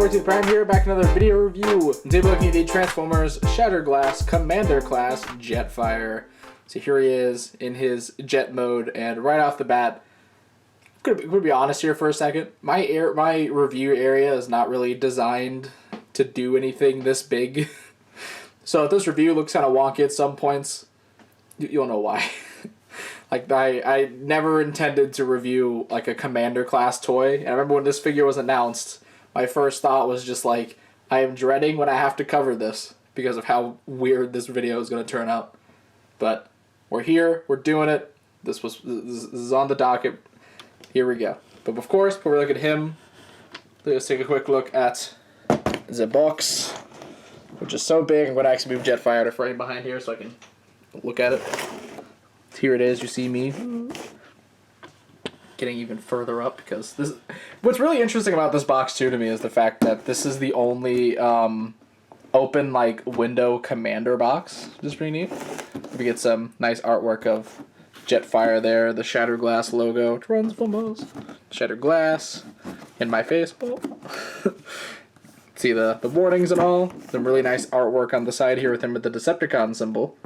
14th Prime here, back in another video review. Today we're looking at the Transformers Shattered Glass Commander Class Jetfire. So here he is in his jet mode, and right off the bat, I'm gonna be honest here for a second. My review area is not really designed to do anything this big. So if this review looks kind of wonky at some points, you'll know why. Like, I never intended to review, like, a Commander class toy. And I remember when this figure was announced, my first thought was just like, I am dreading when I have to cover this because of how weird this video is going to turn out. But we're here, we're doing it. This is on the docket. Here we go. But of course, before we look at him, let's take a quick look at the box, which is so big. I'm going to actually move Jetfire to frame behind here so I can look at it. Here it is. You see me getting even further up because this. What's really interesting about this box too to me is the fact that this is the only open like window Commander box, which is pretty neat. We get some nice artwork of Jetfire there, the Shattered Glass logo, Transformers, Shattered Glass, in my face. See the warnings and all. Some really nice artwork on the side here with him with the Decepticon symbol.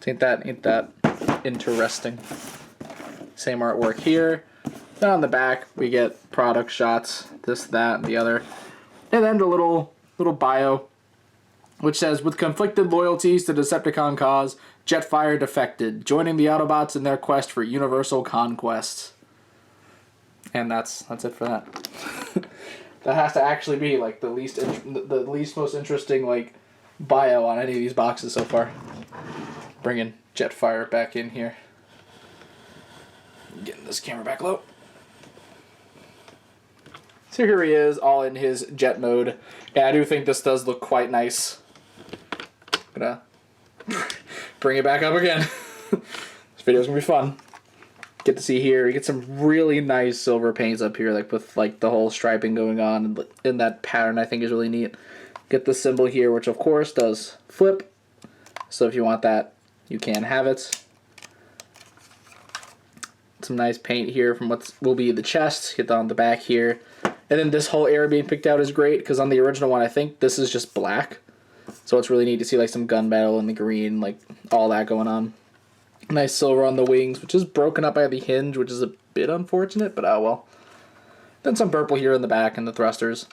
Ain't that interesting? Same artwork here. Then on the back we get product shots, this, that, and the other, and then the little bio, which says, with conflicted loyalties to Decepticon cause, Jetfire defected, joining the Autobots in their quest for universal conquest. And that's it for that. That has to actually be like the least most interesting like bio on any of these boxes so far. Bringing Jetfire back in here. Getting this camera back low. So here he is, all in his jet mode. Yeah, I do think this does look quite nice. Gonna bring it back up again. This video's gonna be fun. Get to see here, you get some really nice silver paints up here, like with like the whole striping going on, and in that pattern I think is really neat. Get the symbol here, which of course does flip. So if you want that, you can have it. Some nice paint here from what will be the chest. Get that on the back here. And then this whole area being picked out is great, because on the original one I think this is just black. So it's really neat to see like some gunmetal and the green, like all that going on. Nice silver on the wings, which is broken up by the hinge, which is a bit unfortunate, but oh well. Then some purple here in the back and the thrusters.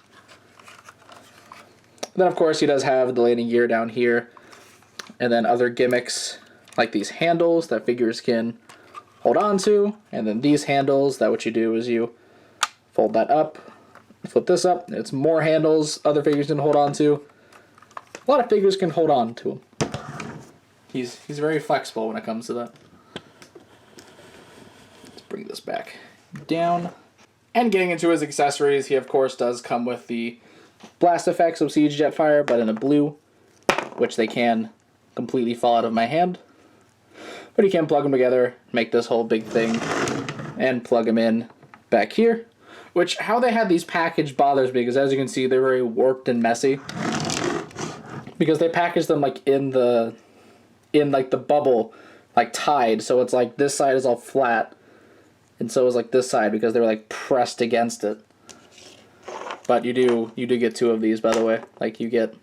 Then of course he does have the landing gear down here. And then other gimmicks like these handles that figures can hold on to, and then these handles that what you do is you fold that up, flip this up, it's more handles other figures can hold on to. A lot of figures can hold on to him. He's very flexible when it comes to that. Let's bring this back down. And getting into his accessories, he of course does come with the blast effects of Siege Jetfire, but in a blue, which they can completely fall out of my hand. But you can plug them together, make this whole big thing, and plug them in back here. Which, how they had these packaged bothers me, because as you can see, they're very warped and messy. Because they packaged them like in like the bubble, like tied, so it's like this side is all flat, and so is like this side because they were like pressed against it. But you do get two of these, by the way. Like you get.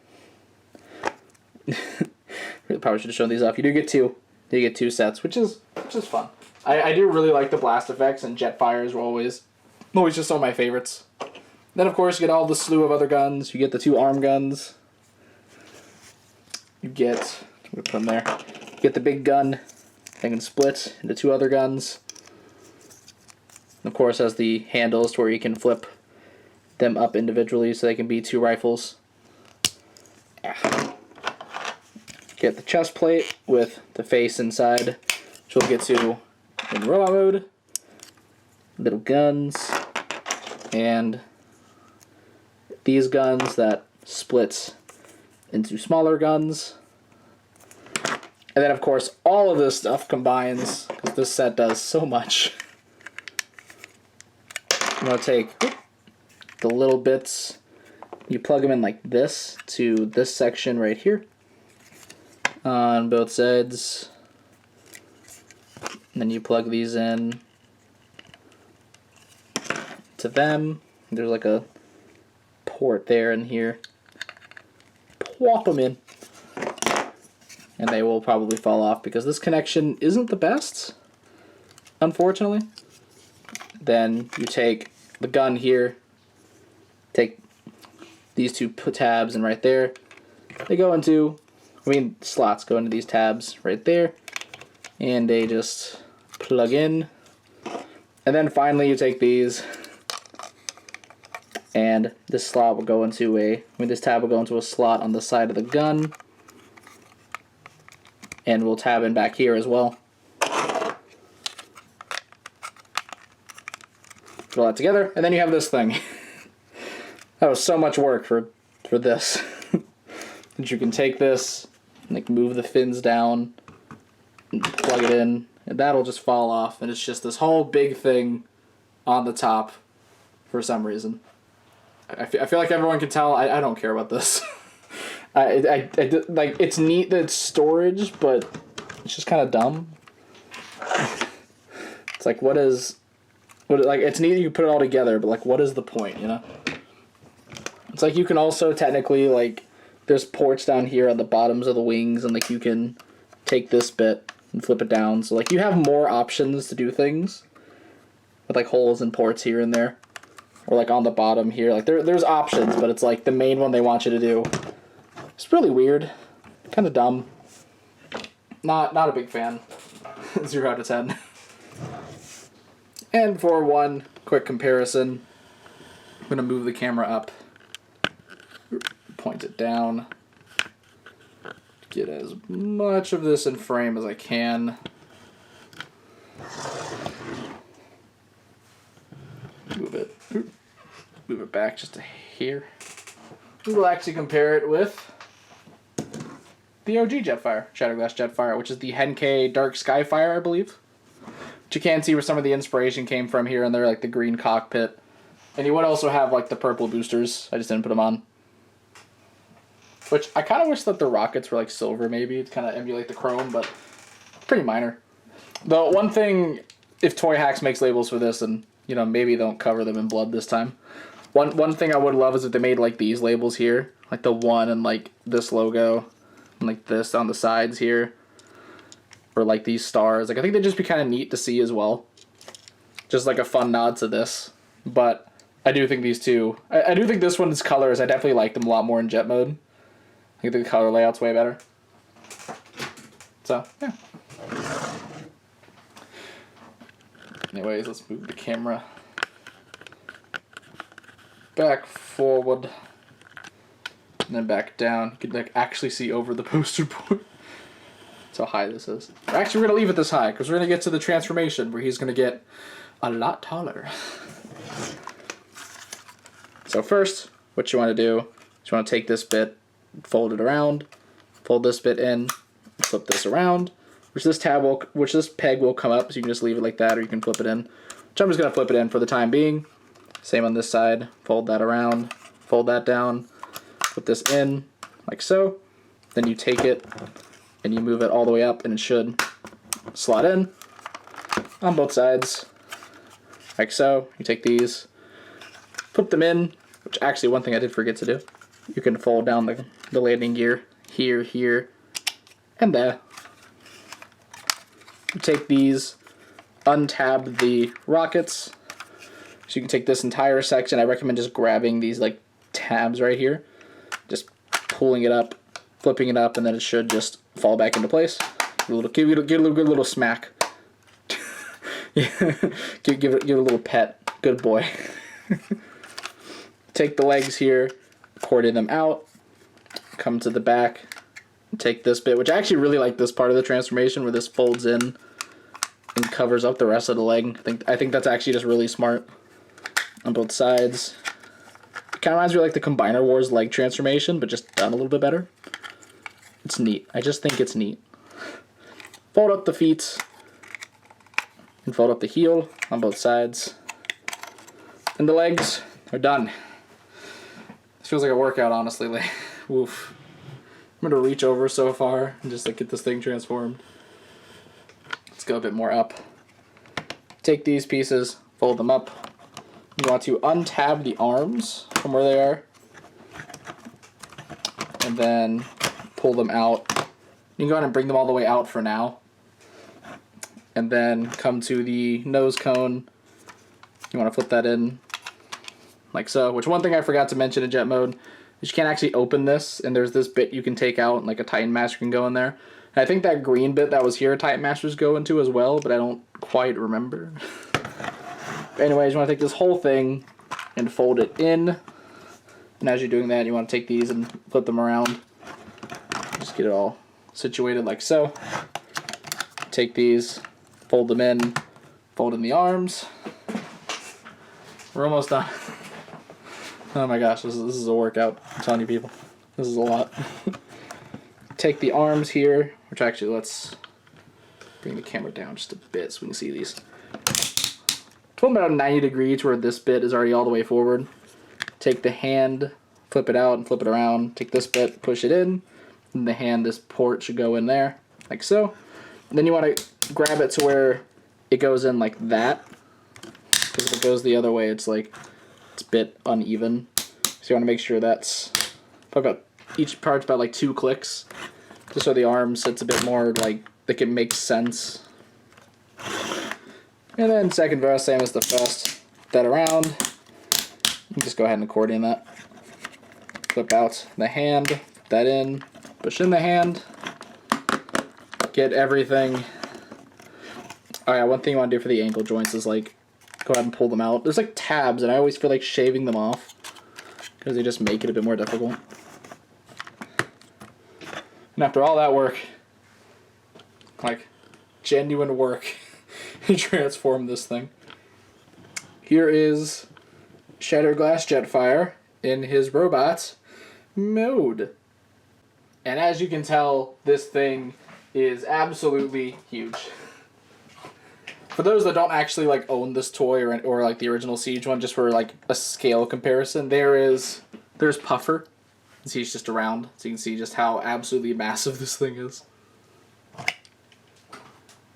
Probably should have shown these off. You do get two. You get two sets, which is fun. I do really like the blast effects, and Jetfires are always just some of my favorites. Then of course you get all the slew of other guns. You get the two arm guns. You get, I'm gonna put them there. You get the big gun. They can split into two other guns. And of course has the handles to where you can flip them up individually so they can be two rifles. Get the chest plate with the face inside, which we'll get to in robot mode. Little guns, and these guns that splits into smaller guns. And then of course all of this stuff combines, because this set does so much. I'm going to take the little bits, you plug them in like this to this section right here. On both sides, and then you plug these in to them. There's like a port there and here. Plop them in. And they will probably fall off because this connection isn't the best, unfortunately. Then you take the gun here, take these two tabs and right there. They go into, slots go into these tabs right there. And they just plug in. And then finally you take these and this slot will go into this tab will go into a slot on the side of the gun. And we'll tab in back here as well. Put all that together, and then you have this thing. That was so much work for this. That you can take this, and like move the fins down, and plug it in, and that'll just fall off, and it's just this whole big thing on the top for some reason. I feel like everyone can tell I don't care about this. Like, it's neat that it's storage, but it's just kind of dumb. It's like, like, it's neat that you put it all together, but, like, what is the point, you know? It's like you can also technically, like, there's ports down here on the bottoms of the wings, and, like, you can take this bit and flip it down. So, like, you have more options to do things with, like, holes and ports here and there. Or, like, on the bottom here. Like, there's options, but it's, like, the main one they want you to do. It's really weird. Kind of dumb. Not a big fan. 0 out of 10. And for one quick comparison, I'm going to move the camera up. Point it down. Get as much of this in frame as I can. Move it back just a hair. We'll actually compare it with the OG Jetfire, Shatterglass Jetfire, which is the Henkei Dark Skyfire, I believe. But you can see where some of the inspiration came from here and there, like the green cockpit. And you would also have like the purple boosters. I just didn't put them on. Which I kind of wish that the rockets were like silver, maybe, to kind of emulate the chrome, but pretty minor. The one thing, if Toy Hacks makes labels for this, and you know, maybe don't cover them in blood this time. One thing I would love is if they made like these labels here, like the one and like this logo. Like this on the sides here, or like these stars. Like, I think they'd just be kind of neat to see as well, just like a fun nod to this. But I do think these two, I do think this one's colors, I definitely like them a lot more in jet mode. I think the color layout's way better. So yeah. Anyways, let's move the camera back forward. And then back down. You can like actually see over the poster board. That's how high this is. Actually, we're going to leave it this high because we're going to get to the transformation where he's going to get a lot taller. So first, what you want to do is you want to take this bit, fold it around, fold this bit in, flip this around, which this peg will come up, so you can just leave it like that, or you can flip it in. Which I'm just going to flip it in for the time being. Same on this side. Fold that around, fold that down. Put this in, like so. Then you take it, and you move it all the way up, and it should slot in on both sides, like so. You take these, put them in, which actually one thing I did forget to do. You can fold down the landing gear here, and there. You take these, untab the rockets. So you can take this entire section. I recommend just grabbing these like tabs right here. Just pulling it up, flipping it up, and then it should just fall back into place. Give it a good little smack. Yeah. give it a little pet. Good boy. Take the legs here, cordon them out, come to the back, take this bit, which I actually really like this part of the transformation where this folds in and covers up the rest of the leg. I think that's actually just really smart on both sides. Kind of reminds me of like the Combiner Wars leg transformation, but just done a little bit better. It's neat. I just think it's neat. Fold up the feet and fold up the heel on both sides. And the legs are done. This feels like a workout, honestly. Like, woof. I'm gonna reach over so far and just like get this thing transformed. Let's go a bit more up. Take these pieces, fold them up. You want to untab the arms from where they are. and then pull them out. You can go ahead and bring them all the way out for now. And then come to the nose cone. You want to flip that in like so. Which, one thing I forgot to mention in jet mode is you can't actually open this, and there's this bit you can take out, and like a Titan Master can go in there. And I think that green bit that was here, Titan Masters go into as well, but I don't quite remember. Anyways, you want to take this whole thing and fold it in. And as you're doing that, you want to take these and flip them around. Just get it all situated like so. Take these, fold them in, fold in the arms. We're almost done. Oh my gosh, this is a workout. I'm telling you people. This is a lot. Take the arms here, which actually, let's bring the camera down just a bit so we can see these. Flip about 90 degrees where this bit is already all the way forward. Take the hand, flip it out and flip it around. Take this bit, push it in. And the hand, this port should go in there, like so. And then you want to grab it to where it goes in like that. Because if it goes the other way, it's like, it's a bit uneven. So you want to make sure that's, about each part's about like 2 clicks. Just so the arm sits a bit more like it makes sense. And then second verse, same as the first. That around. You just go ahead and accordion that. Flip out the hand, put that in, push in the hand. Get everything. Oh yeah, one thing you want to do for the ankle joints is like go ahead and pull them out. There's like tabs, and I always feel like shaving them off because they just make it a bit more difficult. And after all that work, like genuine work, you transform this thing. Here is Shattered Glass Jetfire in his robot mode. And as you can tell, this thing is absolutely huge. For those that don't actually like own this toy or like the original Siege one, just for like a scale comparison, there's Puffer. You see he's just around, so you can see just how absolutely massive this thing is.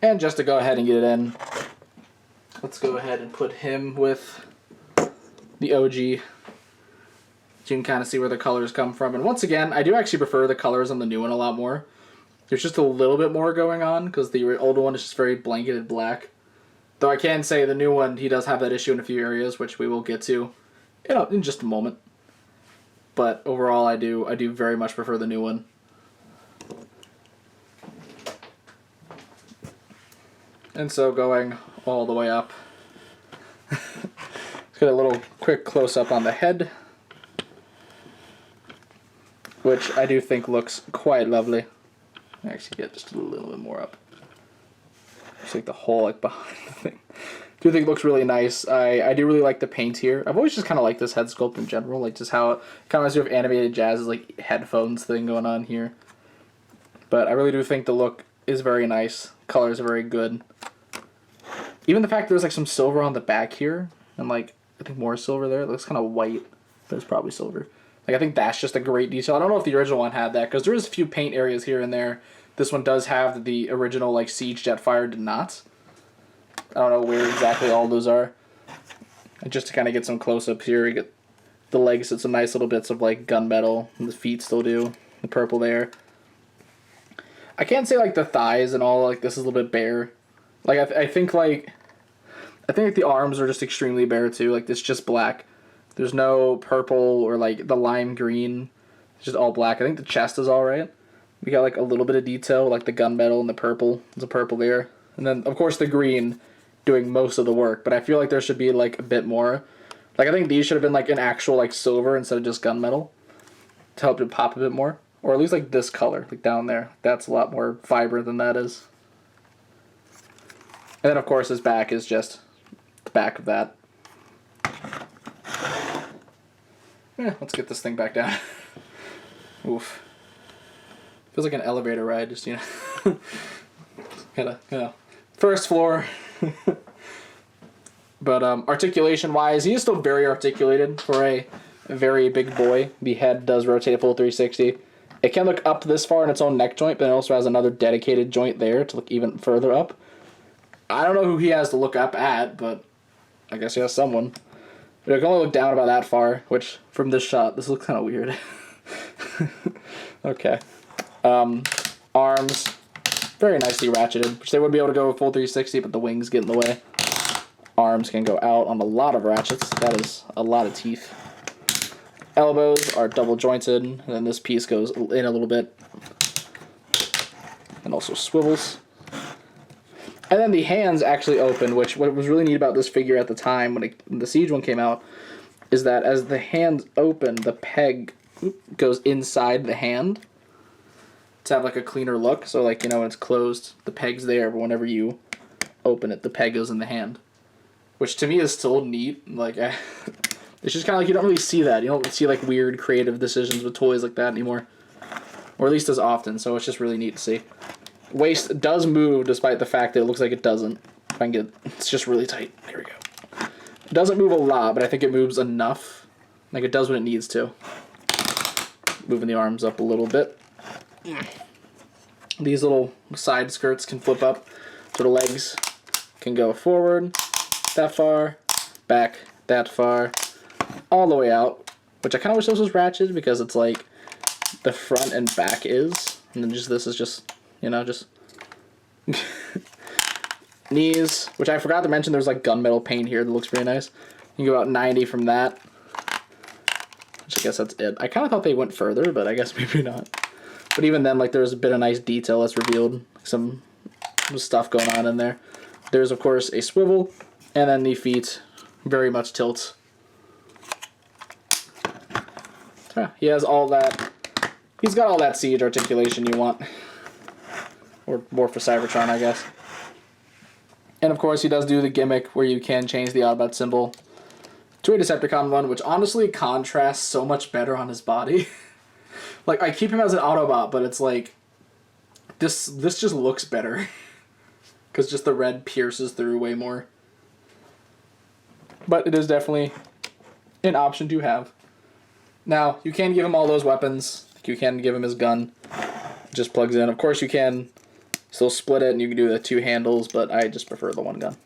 And just to go ahead and get it in, let's go ahead and put him with the OG. You can kind of see where the colors come from. And once again, I do actually prefer the colors on the new one a lot more. There's just a little bit more going on because the older one is just very blanketed black. Though I can say the new one, he does have that issue in a few areas, which we will get to in just a moment. But overall, I do very much prefer the new one. And so going all the way up. Let's get a little quick close-up on the head, which I do think looks quite lovely. Actually get just a little bit more up. Just like the whole like behind the thing. I do think it looks really nice. I do really like the paint here. I've always just kind of liked this head sculpt in general, like just how it kind of reminds me of Animated Jazz's like headphones thing going on here. But I really do think the look is very nice. Colors are very good. Even the fact there's like some silver on the back here, and like I think more silver there. It looks kind of white, but it's probably silver. Like I think that's just a great detail. I don't know if the original one had that because there is a few paint areas here and there. This one does have the original like Siege Jetfire did not. I don't know where exactly all those are. And just to kind of get some close-ups here, you get the legs, it's some nice little bits of like gunmetal, and the feet still do. The purple there. I can't say like the thighs and all like this is a little bit bare. Like I think like the arms are just extremely bare too. Like it's just black. There's no purple or like the lime green. It's just all black. I think the chest is all right. We got like a little bit of detail, like the gunmetal and the purple. There's a purple there, and then of course the green doing most of the work. But I feel like there should be like a bit more. Like I think these should have been like an actual like silver instead of just gunmetal to help it pop a bit more, or at least like this color, like down there. That's a lot more vibrant than that is. And then of course his back is just the back of that. Yeah, let's get this thing back down. Oof. Feels like an elevator ride, just, you know. Gotta, first floor. But articulation-wise, he is still very articulated for a very big boy. The head does rotate a full 360. It can look up this far in its own neck joint, but it also has another dedicated joint there to look even further up. I don't know who he has to look up at, but I guess he has someone. But it can only look down about that far, which from this shot, this looks kind of weird. Okay. Arms, very nicely ratcheted, which they would be able to go full 360, but the wings get in the way. Arms can go out on a lot of ratchets. That is a lot of teeth. Elbows are double jointed, and then this piece goes in a little bit. And also swivels. And then the hands actually open, which what was really neat about this figure at the time when the Siege one came out is that as the hands open, the peg goes inside the hand to have like a cleaner look. So like, you know, when it's closed, the peg's there, but whenever you open it, the peg goes in the hand. Which to me is still neat. Like, it's just kind of like you don't really see that. You don't see like weird creative decisions with toys like that anymore. Or at least as often, so it's just really neat to see. Waist does move despite the fact that it looks like it doesn't. If I can get it, it's just really tight. There we go. It doesn't move a lot, but I think it moves enough. Like it does what it needs to. Moving the arms up a little bit. These little side skirts can flip up, so the legs can go forward, that far, back, that far, all the way out, which I kind of wish this was ratcheted because it's like the front and back is, and then just this is just, you know, just knees, which I forgot to mention there's like gunmetal paint here that looks pretty nice. You can go about 90 from that, which I guess that's it. I kind of thought they went further, but I guess maybe not. But even then, like, there's a bit of nice detail that's revealed, some stuff going on in there. There's, of course, a swivel, and then the feet very much tilt. Yeah, he has all that. He's got all that Siege articulation you want. Or more for Cybertron, I guess. And, of course, he does do the gimmick where you can change the Autobot symbol to a Decepticon one, which honestly contrasts so much better on his body. Like, I keep him as an Autobot, but it's like, this just looks better. Because just the red pierces through way more. But it is definitely an option to have. Now, you can give him all those weapons. You can give him his gun. It just plugs in. Of course, you can still split it, and you can do the two handles, but I just prefer the one gun.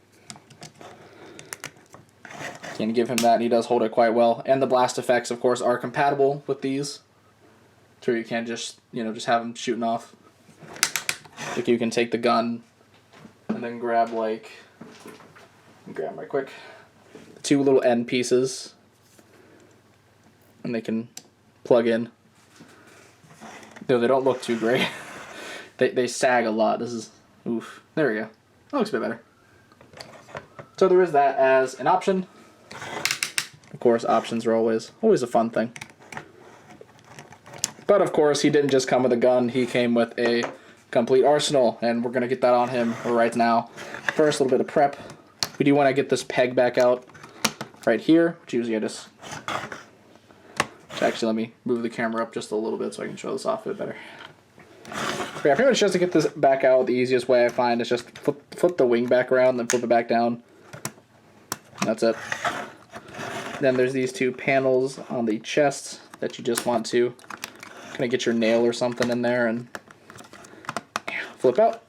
You can give him that, and he does hold it quite well. And the blast effects, of course, are compatible with these. So you can't just, you know, just have them shooting off. Like you can take the gun and then grab like, grab right quick, the two little end pieces, and they can plug in. Though they don't look too great. They sag a lot. This is, oof. There we go. That looks a bit better. So there is that as an option. Of course, options are always a fun thing. But of course, he didn't just come with a gun, he came with a complete arsenal, and we're going to get that on him right now. First, a little bit of prep. We do want to get this peg back out right here, which usually I just... Actually, let me move the camera up just a little bit so I can show this off a bit better. But yeah, pretty much just to get this back out, the easiest way I find is just flip the wing back around, then flip it back down. And that's it. Then there's these two panels on the chest that you just want to kind of get your nail or something in there and flip out.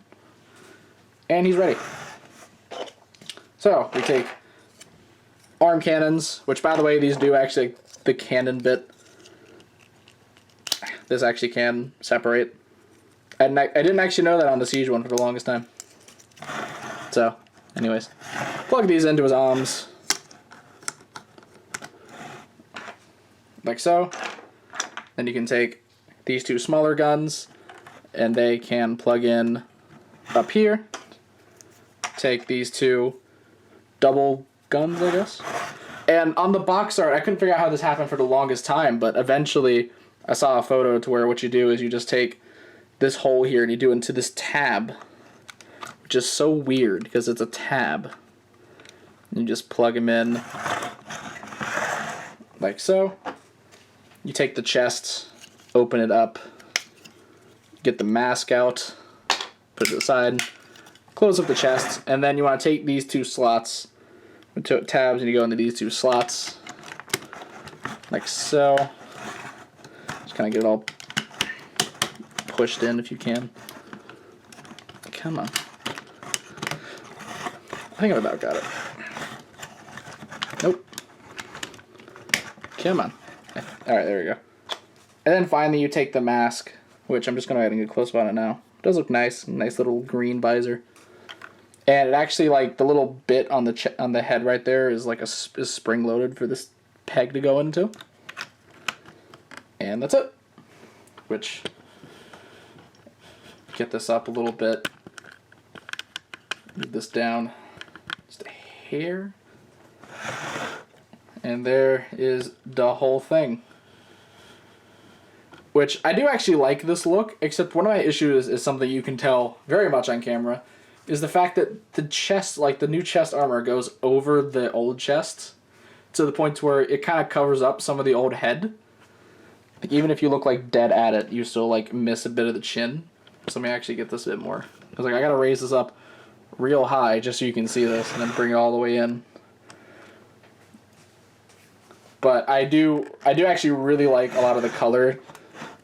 And he's ready. So we take arm cannons, which by the way, these do actually, the cannon bit, this actually can separate. I didn't actually know that on the Siege one for the longest time. So, anyways, plug these into his arms. Like so. Then you can take these two smaller guns, and they can plug in up here. Take these two double guns, I guess. And on the box art, I couldn't figure out how this happened for the longest time, but eventually I saw a photo to where what you do is you just take this hole here and you do it into this tab, which is so weird because it's a tab. You just plug them in like so. You take the chest, open it up, get the mask out, put it aside, close up the chest, and then you want to take these two slots, tabs, and you go into these two slots, like so. Just kind of get it all pushed in if you can. Come on. I think I've about got it. Nope. Come on. Alright, there we go. And then finally you take the mask, which I'm just going to go ahead and get a close-up on it now. It does look nice. Nice little green visor. And it actually, like, the little bit on the head right there is like is spring-loaded for this peg to go into. And that's it. Which, get this up a little bit. Move this down just a hair. And there is the whole thing. Which, I do actually like this look, except one of my issues is something you can tell very much on camera, is the fact that the chest, like the new chest armor, goes over the old chest to the point where it kind of covers up some of the old head. Like, even if you look like dead at it, you still like miss a bit of the chin. So let me actually get this a bit more. I was like, I gotta raise this up real high just so you can see this, and then bring it all the way in. But I do actually really like a lot of the color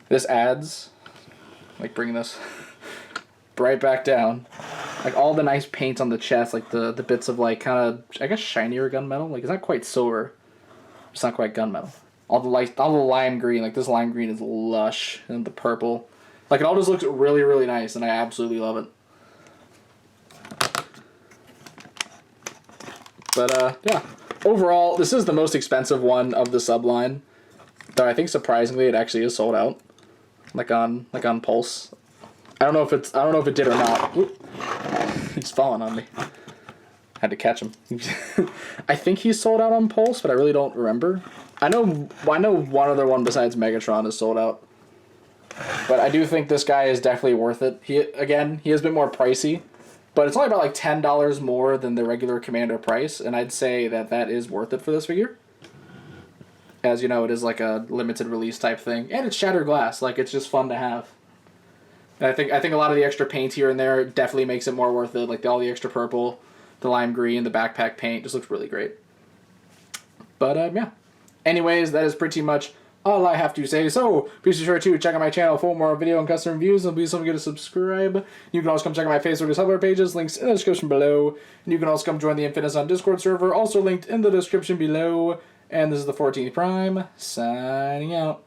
this adds. Like, bring this right back down. Like, all the nice paint on the chest, like the bits of, like, kind of, I guess, shinier gunmetal. Like, it's not quite silver. It's not quite gunmetal. All the lime green, like, this lime green is lush. And the purple. Like, it all just looks really, really nice, and I absolutely love it. But, yeah. Overall, this is the most expensive one of the subline. Though I think, surprisingly, it actually is sold out. Like on Pulse. I don't know if it did or not. Oop. He's falling on me. Had to catch him. I think he's sold out on Pulse, but I really don't remember. I know one other one besides Megatron is sold out. But I do think this guy is definitely worth it. He is a bit more pricey, but it's only about like $10 more than the regular Commander price, and I'd say that is worth it for this figure. As you know, it is like a limited release type thing, and it's shattered glass. Like, it's just fun to have. And I think a lot of the extra paint here and there definitely makes it more worth it. Like all the extra purple, the lime green, the backpack paint just looks really great. But yeah. Anyways, that is pretty much all I have to say. So be sure to check out my channel for more video and custom reviews. And please don't forget to subscribe. You can also come check out my Facebook and Tumblr pages, links in the description below. And you can also come join the Infinite on Discord server, also linked in the description below. And this is the 14th Prime, signing out.